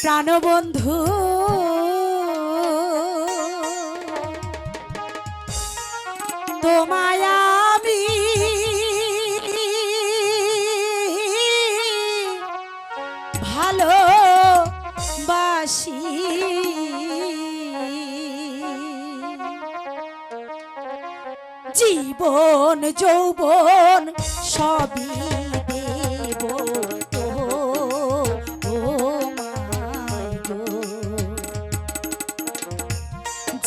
প্রাণবন্ধু তোমায় আমি ভালোবাসি, জীবন যৌবন সবই দেব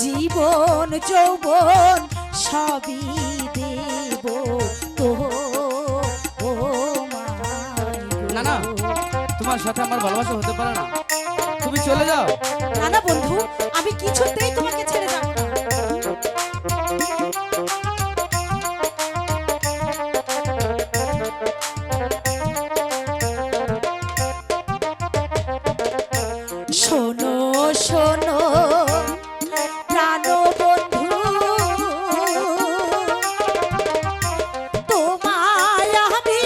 জীবন যৌবন সবই দেব তো। না না, তোমার সাথে আমার ভালোবাসা হতে পারে না, তুমি চলে যাও। না না বন্ধু, আমি কিছুতেই তোমাকে ছেড়ে যাব না। শোনো শোনো প্রাণবন্ধু, তোমায় আমি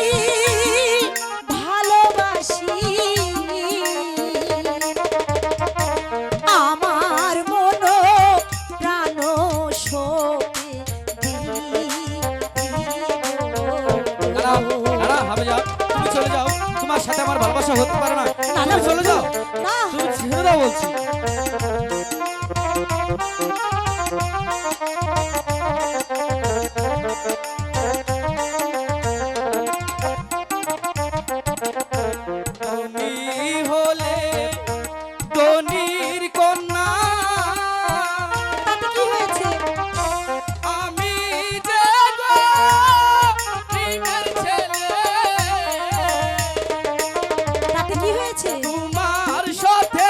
ভালোবাসি, আমার মন প্রাণ শোকে না না, হবে যাও, তুমি চলে যাও, তোমার সাথে আমার ভালোবাসা হতে পারে না, তুমি চলে যাও, তুমি ছেড়ে দাও বলছি। তুমি হলে ধনির কন্যা, তাতে কি হয়েছে? আমি যে গরিবের ছেলে, তাতে কি হয়েছে? তোমার সাথে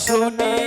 শুনি